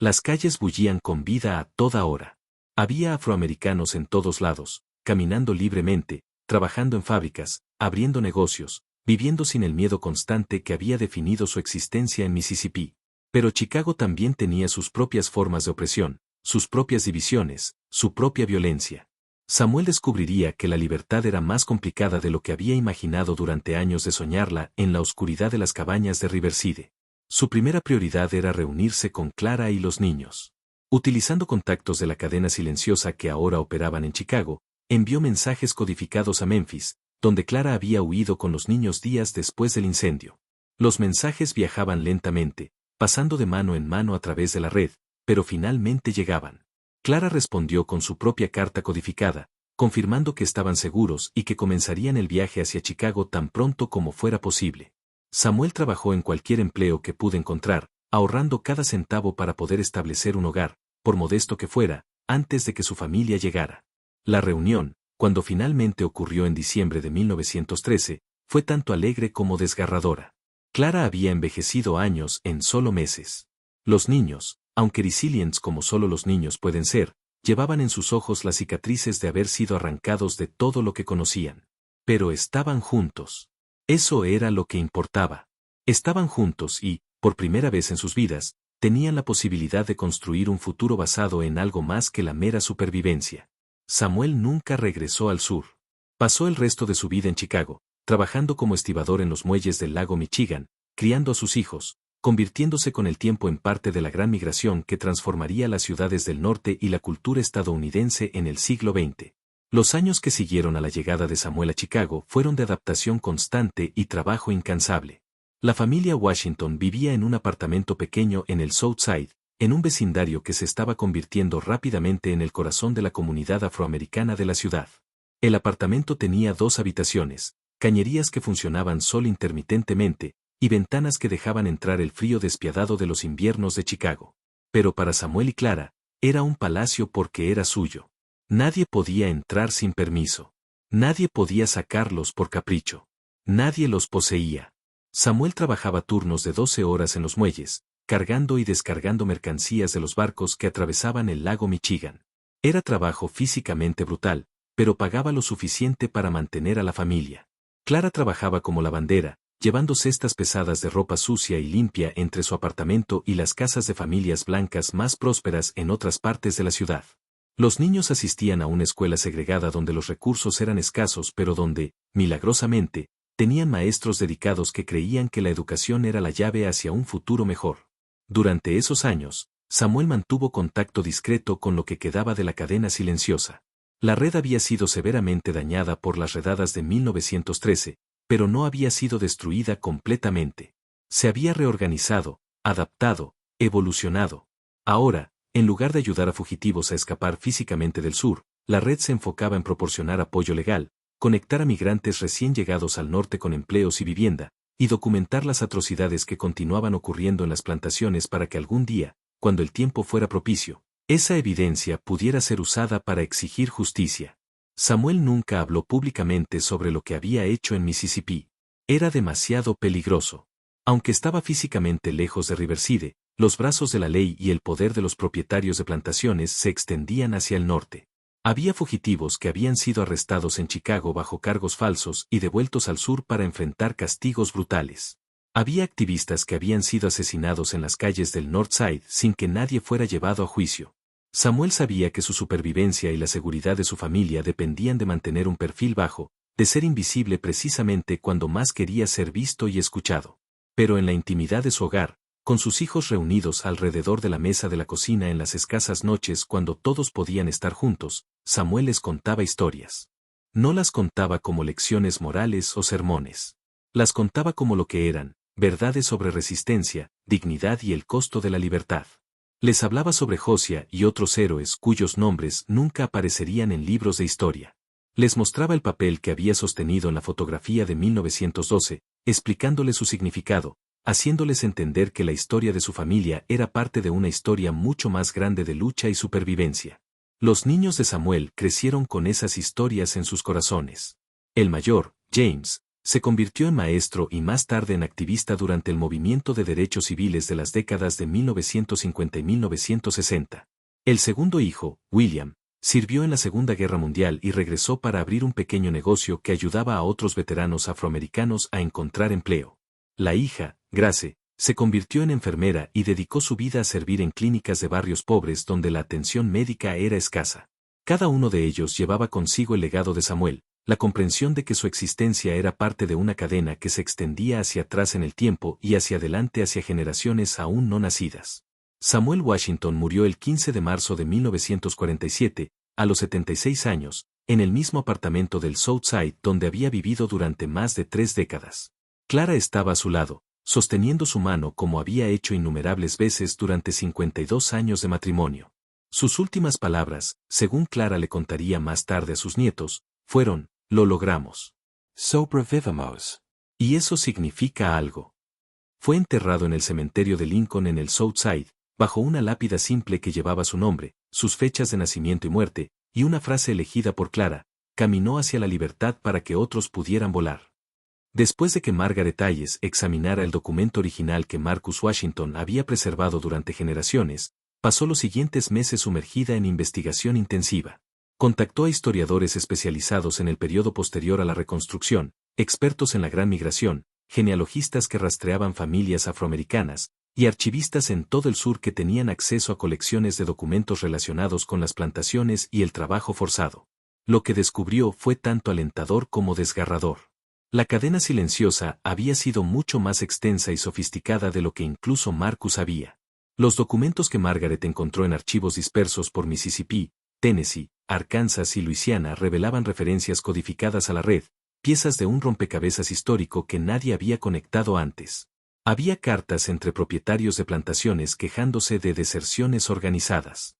Las calles bullían con vida a toda hora. Había afroamericanos en todos lados, caminando libremente, trabajando en fábricas, abriendo negocios, viviendo sin el miedo constante que había definido su existencia en Mississippi. Pero Chicago también tenía sus propias formas de opresión, sus propias divisiones, su propia violencia. Samuel descubriría que la libertad era más complicada de lo que había imaginado durante años de soñarla en la oscuridad de las cabañas de Riverside. Su primera prioridad era reunirse con Clara y los niños. Utilizando contactos de la cadena silenciosa que ahora operaban en Chicago, envió mensajes codificados a Memphis, donde Clara había huido con los niños días después del incendio. Los mensajes viajaban lentamente, pasando de mano en mano a través de la red, pero finalmente llegaban. Clara respondió con su propia carta codificada, confirmando que estaban seguros y que comenzarían el viaje hacia Chicago tan pronto como fuera posible. Samuel trabajó en cualquier empleo que pudo encontrar, ahorrando cada centavo para poder establecer un hogar, por modesto que fuera, antes de que su familia llegara. La reunión, cuando finalmente ocurrió en diciembre de 1913, fue tanto alegre como desgarradora. Clara había envejecido años en solo meses. Los niños, aunque resilientes como solo los niños pueden ser, llevaban en sus ojos las cicatrices de haber sido arrancados de todo lo que conocían. Pero estaban juntos. Eso era lo que importaba. Estaban juntos y, por primera vez en sus vidas, tenían la posibilidad de construir un futuro basado en algo más que la mera supervivencia. Samuel nunca regresó al sur. Pasó el resto de su vida en Chicago, trabajando como estibador en los muelles del lago Michigan, criando a sus hijos, convirtiéndose con el tiempo en parte de la gran migración que transformaría las ciudades del norte y la cultura estadounidense en el siglo XX. Los años que siguieron a la llegada de Samuel a Chicago fueron de adaptación constante y trabajo incansable. La familia Washington vivía en un apartamento pequeño en el South Side, en un vecindario que se estaba convirtiendo rápidamente en el corazón de la comunidad afroamericana de la ciudad. El apartamento tenía 2 habitaciones, cañerías que funcionaban solo intermitentemente, y ventanas que dejaban entrar el frío despiadado de los inviernos de Chicago. Pero para Samuel y Clara, era un palacio porque era suyo. Nadie podía entrar sin permiso. Nadie podía sacarlos por capricho. Nadie los poseía. Samuel trabajaba turnos de 12 horas en los muelles, cargando y descargando mercancías de los barcos que atravesaban el lago Michigan. Era trabajo físicamente brutal, pero pagaba lo suficiente para mantener a la familia. Clara trabajaba como lavandera, llevando cestas pesadas de ropa sucia y limpia entre su apartamento y las casas de familias blancas más prósperas en otras partes de la ciudad. Los niños asistían a una escuela segregada donde los recursos eran escasos pero donde, milagrosamente, tenían maestros dedicados que creían que la educación era la llave hacia un futuro mejor. Durante esos años, Samuel mantuvo contacto discreto con lo que quedaba de la cadena silenciosa. La red había sido severamente dañada por las redadas de 1913, pero no había sido destruida completamente. Se había reorganizado, adaptado, evolucionado. Ahora, en lugar de ayudar a fugitivos a escapar físicamente del sur, la red se enfocaba en proporcionar apoyo legal, conectar a migrantes recién llegados al norte con empleos y vivienda, y documentar las atrocidades que continuaban ocurriendo en las plantaciones para que algún día, cuando el tiempo fuera propicio, esa evidencia pudiera ser usada para exigir justicia. Samuel nunca habló públicamente sobre lo que había hecho en Mississippi. Era demasiado peligroso. Aunque estaba físicamente lejos de Riverside, los brazos de la ley y el poder de los propietarios de plantaciones se extendían hacia el norte. Había fugitivos que habían sido arrestados en Chicago bajo cargos falsos y devueltos al sur para enfrentar castigos brutales. Había activistas que habían sido asesinados en las calles del North Side sin que nadie fuera llevado a juicio. Samuel sabía que su supervivencia y la seguridad de su familia dependían de mantener un perfil bajo, de ser invisible precisamente cuando más quería ser visto y escuchado. Pero en la intimidad de su hogar, con sus hijos reunidos alrededor de la mesa de la cocina en las escasas noches cuando todos podían estar juntos, Samuel les contaba historias. No las contaba como lecciones morales o sermones. Las contaba como lo que eran, verdades sobre resistencia, dignidad y el costo de la libertad. Les hablaba sobre Josiah y otros héroes cuyos nombres nunca aparecerían en libros de historia. Les mostraba el papel que había sostenido en la fotografía de 1912, explicándoles su significado, haciéndoles entender que la historia de su familia era parte de una historia mucho más grande de lucha y supervivencia. Los niños de Samuel crecieron con esas historias en sus corazones. El mayor, James, se convirtió en maestro y más tarde en activista durante el movimiento de derechos civiles de las décadas de 1950 y 1960. El segundo hijo, William, sirvió en la Segunda Guerra Mundial y regresó para abrir un pequeño negocio que ayudaba a otros veteranos afroamericanos a encontrar empleo. La hija, Grace, se convirtió en enfermera y dedicó su vida a servir en clínicas de barrios pobres donde la atención médica era escasa. Cada uno de ellos llevaba consigo el legado de Samuel, la comprensión de que su existencia era parte de una cadena que se extendía hacia atrás en el tiempo y hacia adelante hacia generaciones aún no nacidas. Samuel Washington murió el 15 de marzo de 1947, a los 76 años, en el mismo apartamento del South Side donde había vivido durante más de 3 décadas. Clara estaba a su lado, sosteniendo su mano como había hecho innumerables veces durante 52 años de matrimonio. Sus últimas palabras, según Clara le contaría más tarde a sus nietos, fueron: «Lo logramos. Sobrevivimos». Y eso significa algo. Fue enterrado en el cementerio de Lincoln en el South Side, bajo una lápida simple que llevaba su nombre, sus fechas de nacimiento y muerte, y una frase elegida por Clara: «Caminó hacia la libertad para que otros pudieran volar». Después de que Margaret Hayes examinara el documento original que Marcus Washington había preservado durante generaciones, pasó los siguientes meses sumergida en investigación intensiva. Contactó a historiadores especializados en el periodo posterior a la reconstrucción, expertos en la Gran Migración, genealogistas que rastreaban familias afroamericanas, y archivistas en todo el sur que tenían acceso a colecciones de documentos relacionados con las plantaciones y el trabajo forzado. Lo que descubrió fue tanto alentador como desgarrador. La cadena silenciosa había sido mucho más extensa y sofisticada de lo que incluso Marcus sabía. Los documentos que Margaret encontró en archivos dispersos por Mississippi, Tennessee, Arkansas y Luisiana revelaban referencias codificadas a la red, piezas de un rompecabezas histórico que nadie había conectado antes. Había cartas entre propietarios de plantaciones quejándose de deserciones organizadas.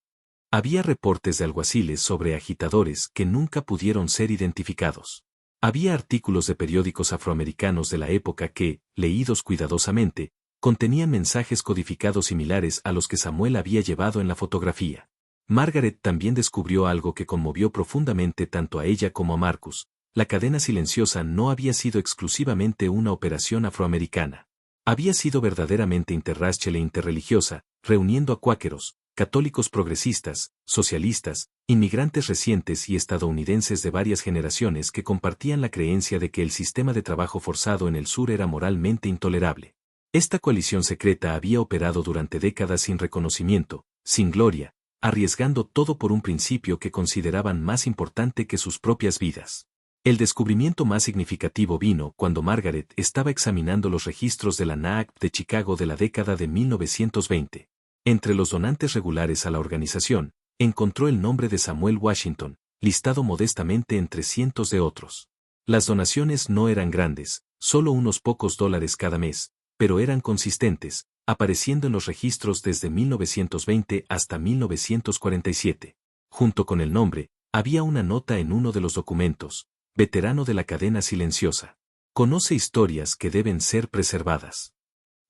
Había reportes de alguaciles sobre agitadores que nunca pudieron ser identificados. Había artículos de periódicos afroamericanos de la época que, leídos cuidadosamente, contenían mensajes codificados similares a los que Samuel había llevado en la fotografía. Margaret también descubrió algo que conmovió profundamente tanto a ella como a Marcus: la cadena silenciosa no había sido exclusivamente una operación afroamericana. Había sido verdaderamente interracial e interreligiosa, reuniendo a cuáqueros, católicos progresistas, socialistas, inmigrantes recientes y estadounidenses de varias generaciones que compartían la creencia de que el sistema de trabajo forzado en el sur era moralmente intolerable. Esta coalición secreta había operado durante décadas sin reconocimiento, sin gloria, arriesgando todo por un principio que consideraban más importante que sus propias vidas. El descubrimiento más significativo vino cuando Margaret estaba examinando los registros de la NAACP de Chicago de la década de 1920. Entre los donantes regulares a la organización, encontró el nombre de Samuel Washington, listado modestamente entre cientos de otros. Las donaciones no eran grandes, solo unos pocos dólares cada mes, pero eran consistentes, apareciendo en los registros desde 1920 hasta 1947. Junto con el nombre, había una nota en uno de los documentos: veterano de la cadena silenciosa. Conoce historias que deben ser preservadas.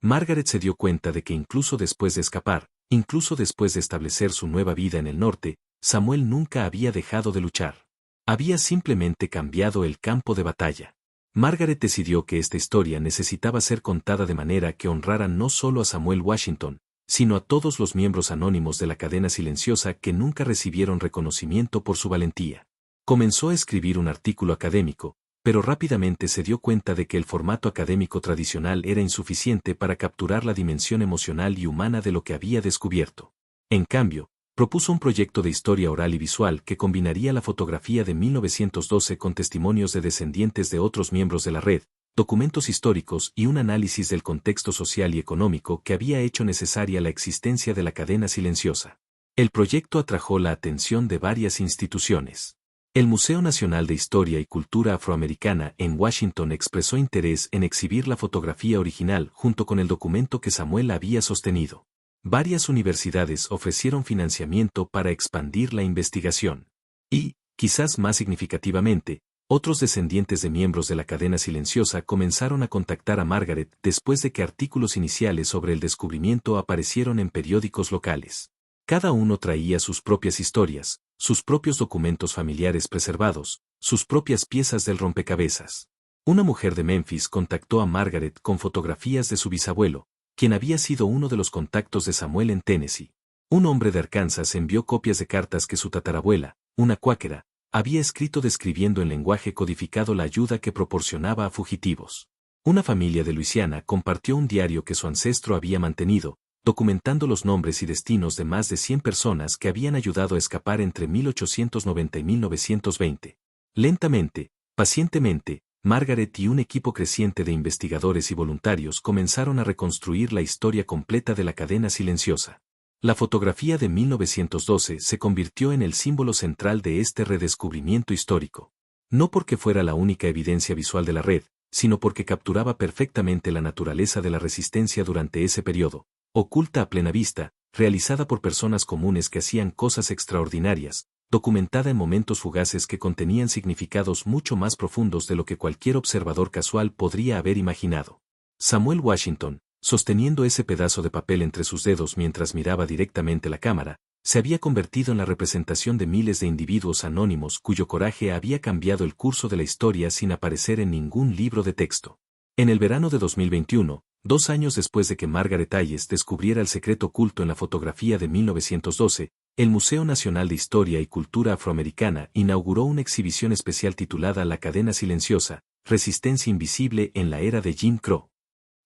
Margaret se dio cuenta de que incluso después de escapar, incluso después de establecer su nueva vida en el norte, Samuel nunca había dejado de luchar. Había simplemente cambiado el campo de batalla. Margaret decidió que esta historia necesitaba ser contada de manera que honrara no solo a Samuel Washington, sino a todos los miembros anónimos de la cadena silenciosa que nunca recibieron reconocimiento por su valentía. Comenzó a escribir un artículo académico, pero rápidamente se dio cuenta de que el formato académico tradicional era insuficiente para capturar la dimensión emocional y humana de lo que había descubierto. En cambio, propuso un proyecto de historia oral y visual que combinaría la fotografía de 1912 con testimonios de descendientes de otros miembros de la red, documentos históricos y un análisis del contexto social y económico que había hecho necesaria la existencia de la cadena silenciosa. El proyecto atrajo la atención de varias instituciones. El Museo Nacional de Historia y Cultura Afroamericana en Washington expresó interés en exhibir la fotografía original junto con el documento que Samuel había sostenido. Varias universidades ofrecieron financiamiento para expandir la investigación. Y, quizás más significativamente, otros descendientes de miembros de la cadena silenciosa comenzaron a contactar a Margaret después de que artículos iniciales sobre el descubrimiento aparecieron en periódicos locales. Cada uno traía sus propias historias, sus propios documentos familiares preservados, sus propias piezas del rompecabezas. Una mujer de Memphis contactó a Margaret con fotografías de su bisabuelo, quien había sido uno de los contactos de Samuel en Tennessee. Un hombre de Arkansas envió copias de cartas que su tatarabuela, una cuáquera, había escrito describiendo en lenguaje codificado la ayuda que proporcionaba a fugitivos. Una familia de Luisiana compartió un diario que su ancestro había mantenido, documentando los nombres y destinos de más de 100 personas que habían ayudado a escapar entre 1890 y 1920. Lentamente, pacientemente, Margaret y un equipo creciente de investigadores y voluntarios comenzaron a reconstruir la historia completa de la cadena silenciosa. La fotografía de 1912 se convirtió en el símbolo central de este redescubrimiento histórico. No porque fuera la única evidencia visual de la red, sino porque capturaba perfectamente la naturaleza de la resistencia durante ese periodo, oculta a plena vista, realizada por personas comunes que hacían cosas extraordinarias, documentada en momentos fugaces que contenían significados mucho más profundos de lo que cualquier observador casual podría haber imaginado. Samuel Washington, sosteniendo ese pedazo de papel entre sus dedos mientras miraba directamente la cámara, se había convertido en la representación de miles de individuos anónimos cuyo coraje había cambiado el curso de la historia sin aparecer en ningún libro de texto. En el verano de 2021, 2 años después de que Margaret Hayes descubriera el secreto oculto en la fotografía de 1912, el Museo Nacional de Historia y Cultura Afroamericana inauguró una exhibición especial titulada La cadena silenciosa, resistencia invisible en la era de Jim Crow.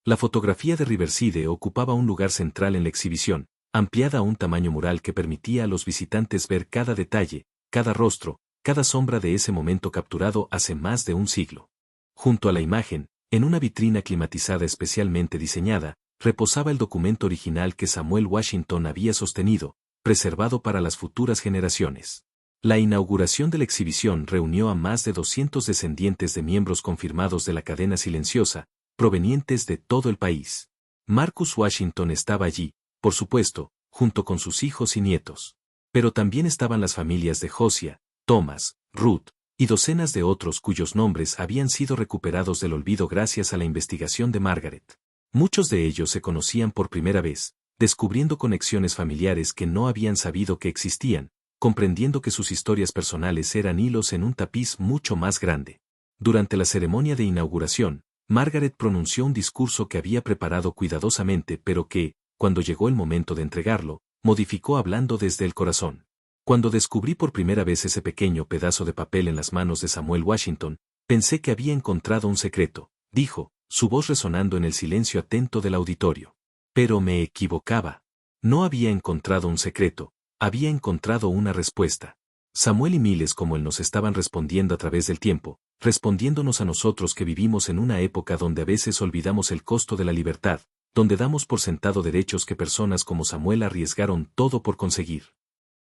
La fotografía de Riverside ocupaba un lugar central en la exhibición, ampliada a un tamaño mural que permitía a los visitantes ver cada detalle, cada rostro, cada sombra de ese momento capturado hace más de un siglo. Junto a la imagen, en una vitrina climatizada especialmente diseñada, reposaba el documento original que Samuel Washington había sostenido, preservado para las futuras generaciones. La inauguración de la exhibición reunió a más de 200 descendientes de miembros confirmados de la cadena silenciosa, provenientes de todo el país. Marcus Washington estaba allí, por supuesto, junto con sus hijos y nietos. Pero también estaban las familias de Josiah, Thomas, Ruth, y docenas de otros cuyos nombres habían sido recuperados del olvido gracias a la investigación de Margaret. Muchos de ellos se conocían por primera vez, descubriendo conexiones familiares que no habían sabido que existían, comprendiendo que sus historias personales eran hilos en un tapiz mucho más grande. Durante la ceremonia de inauguración, Margaret pronunció un discurso que había preparado cuidadosamente pero que, cuando llegó el momento de entregarlo, modificó hablando desde el corazón. Cuando descubrí por primera vez ese pequeño pedazo de papel en las manos de Samuel Washington, pensé que había encontrado un secreto, dijo, su voz resonando en el silencio atento del auditorio. Pero me equivocaba. No había encontrado un secreto, había encontrado una respuesta. Samuel y miles como él nos estaban respondiendo a través del tiempo, respondiéndonos a nosotros que vivimos en una época donde a veces olvidamos el costo de la libertad, donde damos por sentado derechos que personas como Samuel arriesgaron todo por conseguir.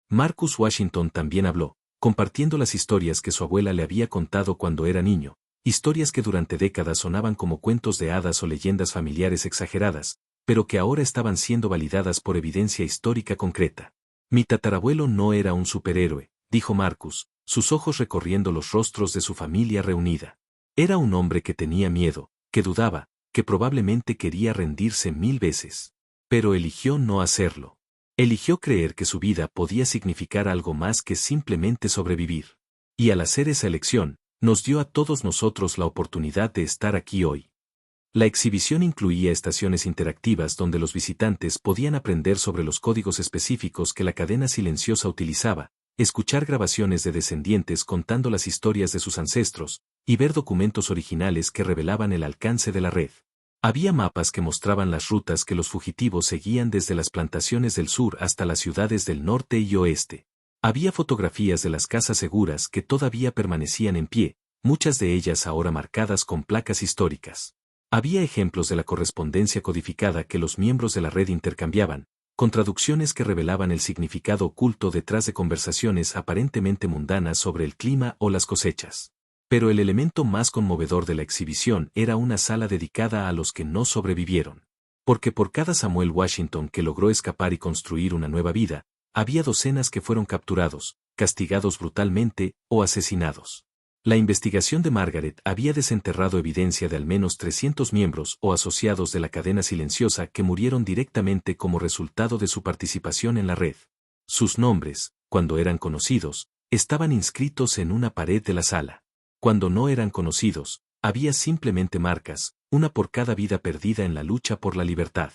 Marcus Washington también habló, compartiendo las historias que su abuela le había contado cuando era niño, historias que durante décadas sonaban como cuentos de hadas o leyendas familiares exageradas, pero que ahora estaban siendo validadas por evidencia histórica concreta. Mi tatarabuelo no era un superhéroe, dijo Marcus, sus ojos recorriendo los rostros de su familia reunida. Era un hombre que tenía miedo, que dudaba, que probablemente quería rendirse 1000 veces. Pero eligió no hacerlo. Eligió creer que su vida podía significar algo más que simplemente sobrevivir. Y al hacer esa elección, nos dio a todos nosotros la oportunidad de estar aquí hoy. La exhibición incluía estaciones interactivas donde los visitantes podían aprender sobre los códigos específicos que la cadena silenciosa utilizaba, escuchar grabaciones de descendientes contando las historias de sus ancestros, y ver documentos originales que revelaban el alcance de la red. Había mapas que mostraban las rutas que los fugitivos seguían desde las plantaciones del sur hasta las ciudades del norte y oeste. Había fotografías de las casas seguras que todavía permanecían en pie, muchas de ellas ahora marcadas con placas históricas. Había ejemplos de la correspondencia codificada que los miembros de la red intercambiaban, con traducciones que revelaban el significado oculto detrás de conversaciones aparentemente mundanas sobre el clima o las cosechas. Pero el elemento más conmovedor de la exhibición era una sala dedicada a los que no sobrevivieron. Porque por cada Samuel Washington que logró escapar y construir una nueva vida, había docenas que fueron capturados, castigados brutalmente o asesinados. La investigación de Margaret había desenterrado evidencia de al menos 300 miembros o asociados de la cadena silenciosa que murieron directamente como resultado de su participación en la red. Sus nombres, cuando eran conocidos, estaban inscritos en una pared de la sala. Cuando no eran conocidos, había simplemente marcas, una por cada vida perdida en la lucha por la libertad.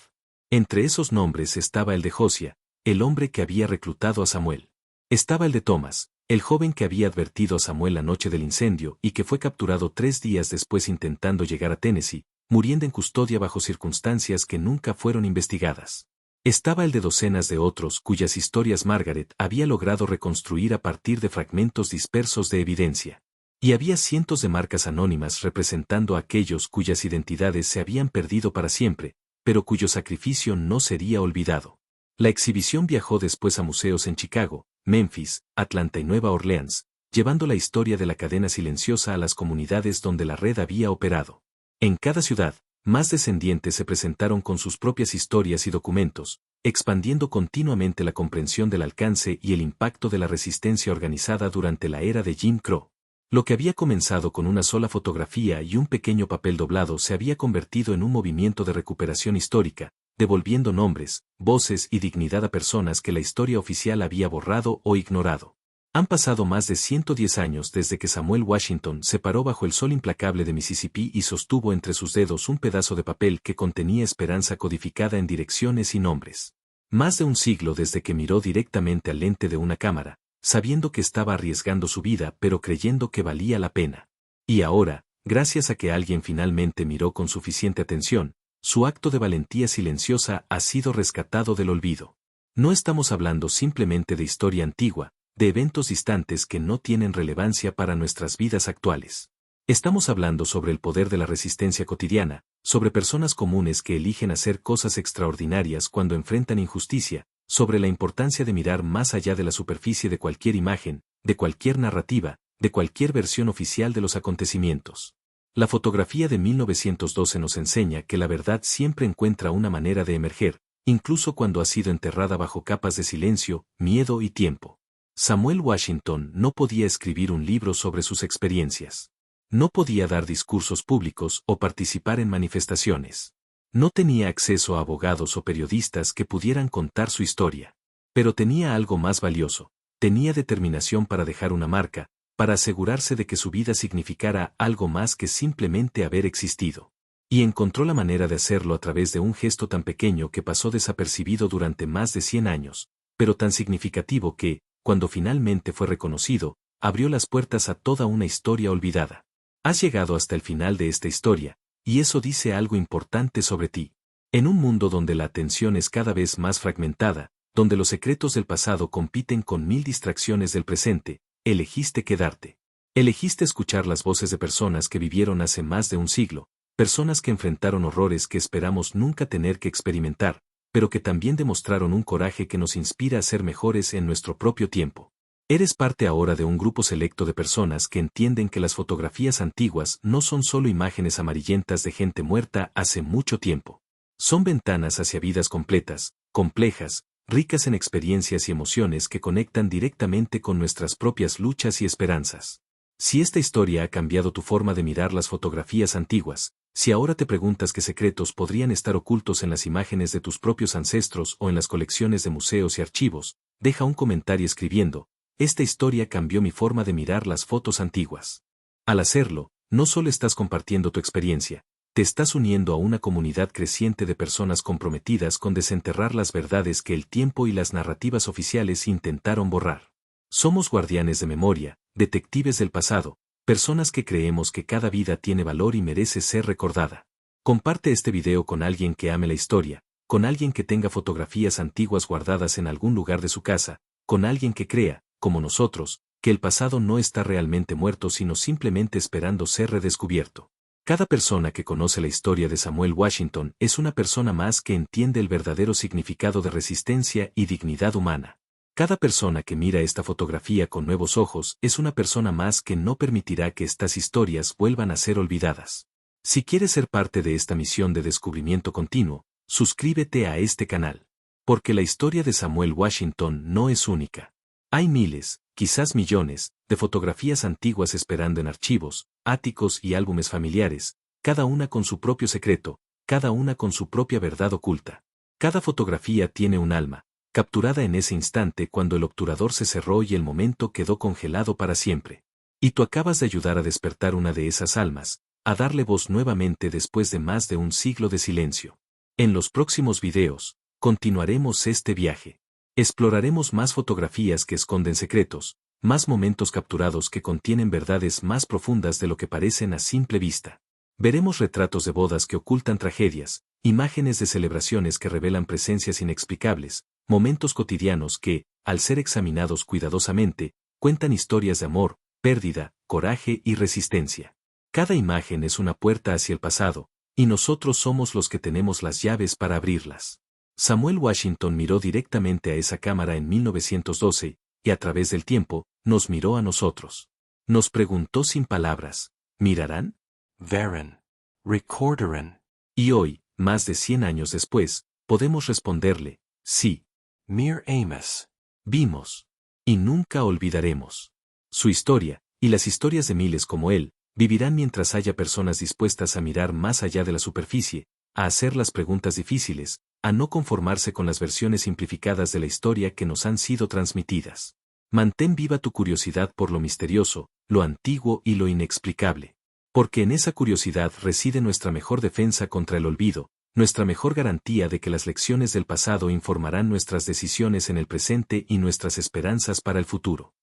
Entre esos nombres estaba el de Josiah, el hombre que había reclutado a Samuel. Estaba el de Thomas, el joven que había advertido a Samuel la noche del incendio y que fue capturado 3 días después intentando llegar a Tennessee, muriendo en custodia bajo circunstancias que nunca fueron investigadas. Estaba el de docenas de otros cuyas historias Margaret había logrado reconstruir a partir de fragmentos dispersos de evidencia. Y había cientos de marcas anónimas representando a aquellos cuyas identidades se habían perdido para siempre, pero cuyo sacrificio no sería olvidado. La exhibición viajó después a museos en Chicago, Memphis, Atlanta y Nueva Orleans, llevando la historia de la cadena silenciosa a las comunidades donde la red había operado. En cada ciudad, más descendientes se presentaron con sus propias historias y documentos, expandiendo continuamente la comprensión del alcance y el impacto de la resistencia organizada durante la era de Jim Crow. Lo que había comenzado con una sola fotografía y un pequeño papel doblado se había convertido en un movimiento de recuperación histórica, devolviendo nombres, voces y dignidad a personas que la historia oficial había borrado o ignorado. Han pasado más de 110 años desde que Samuel Washington se paró bajo el sol implacable de Mississippi y sostuvo entre sus dedos un pedazo de papel que contenía esperanza codificada en direcciones y nombres. Más de un siglo desde que miró directamente al lente de una cámara, sabiendo que estaba arriesgando su vida pero creyendo que valía la pena. Y ahora, gracias a que alguien finalmente miró con suficiente atención, su acto de valentía silenciosa ha sido rescatado del olvido. No estamos hablando simplemente de historia antigua, de eventos distantes que no tienen relevancia para nuestras vidas actuales. Estamos hablando sobre el poder de la resistencia cotidiana, sobre personas comunes que eligen hacer cosas extraordinarias cuando enfrentan injusticia, sobre la importancia de mirar más allá de la superficie de cualquier imagen, de cualquier narrativa, de cualquier versión oficial de los acontecimientos. La fotografía de 1912 nos enseña que la verdad siempre encuentra una manera de emerger, incluso cuando ha sido enterrada bajo capas de silencio, miedo y tiempo. Samuel Washington no podía escribir un libro sobre sus experiencias. No podía dar discursos públicos o participar en manifestaciones. No tenía acceso a abogados o periodistas que pudieran contar su historia. Pero tenía algo más valioso. Tenía determinación para dejar una marca, para asegurarse de que su vida significara algo más que simplemente haber existido. Y encontró la manera de hacerlo a través de un gesto tan pequeño que pasó desapercibido durante más de 100 años, pero tan significativo que, cuando finalmente fue reconocido, abrió las puertas a toda una historia olvidada. Has llegado hasta el final de esta historia, y eso dice algo importante sobre ti. En un mundo donde la atención es cada vez más fragmentada, donde los secretos del pasado compiten con 1000 distracciones del presente, elegiste quedarte. Elegiste escuchar las voces de personas que vivieron hace más de un siglo, personas que enfrentaron horrores que esperamos nunca tener que experimentar, pero que también demostraron un coraje que nos inspira a ser mejores en nuestro propio tiempo. Eres parte ahora de un grupo selecto de personas que entienden que las fotografías antiguas no son solo imágenes amarillentas de gente muerta hace mucho tiempo. Son ventanas hacia vidas completas, complejas, ricas en experiencias y emociones que conectan directamente con nuestras propias luchas y esperanzas. Si esta historia ha cambiado tu forma de mirar las fotografías antiguas, si ahora te preguntas qué secretos podrían estar ocultos en las imágenes de tus propios ancestros o en las colecciones de museos y archivos, deja un comentario escribiendo: esta historia cambió mi forma de mirar las fotos antiguas. Al hacerlo, no solo estás compartiendo tu experiencia, te estás uniendo a una comunidad creciente de personas comprometidas con desenterrar las verdades que el tiempo y las narrativas oficiales intentaron borrar. Somos guardianes de memoria, detectives del pasado, personas que creemos que cada vida tiene valor y merece ser recordada. Comparte este video con alguien que ame la historia, con alguien que tenga fotografías antiguas guardadas en algún lugar de su casa, con alguien que crea, como nosotros, que el pasado no está realmente muerto sino simplemente esperando ser redescubierto. Cada persona que conoce la historia de Samuel Washington es una persona más que entiende el verdadero significado de resistencia y dignidad humana. Cada persona que mira esta fotografía con nuevos ojos es una persona más que no permitirá que estas historias vuelvan a ser olvidadas. Si quieres ser parte de esta misión de descubrimiento continuo, suscríbete a este canal. Porque la historia de Samuel Washington no es única. Hay miles, quizás millones, de fotografías antiguas esperando en archivos, áticos y álbumes familiares, cada una con su propio secreto, cada una con su propia verdad oculta. Cada fotografía tiene un alma, capturada en ese instante cuando el obturador se cerró y el momento quedó congelado para siempre. Y tú acabas de ayudar a despertar una de esas almas, a darle voz nuevamente después de más de un siglo de silencio. En los próximos videos, continuaremos este viaje. Exploraremos más fotografías que esconden secretos, más momentos capturados que contienen verdades más profundas de lo que parecen a simple vista. Veremos retratos de bodas que ocultan tragedias, imágenes de celebraciones que revelan presencias inexplicables, momentos cotidianos que, al ser examinados cuidadosamente, cuentan historias de amor, pérdida, coraje y resistencia. Cada imagen es una puerta hacia el pasado, y nosotros somos los que tenemos las llaves para abrirlas. Samuel Washington miró directamente a esa cámara en 1912, y a través del tiempo, nos miró a nosotros. Nos preguntó sin palabras: ¿mirarán? ¿Verán? ¿Recordarán? Y hoy, más de 100 años después, podemos responderle: sí. Mir Amos. Vimos. Y nunca olvidaremos. Su historia, y las historias de miles como él, vivirán mientras haya personas dispuestas a mirar más allá de la superficie, a hacer las preguntas difíciles, a no conformarse con las versiones simplificadas de la historia que nos han sido transmitidas. Mantén viva tu curiosidad por lo misterioso, lo antiguo y lo inexplicable. Porque en esa curiosidad reside nuestra mejor defensa contra el olvido, nuestra mejor garantía de que las lecciones del pasado informarán nuestras decisiones en el presente y nuestras esperanzas para el futuro.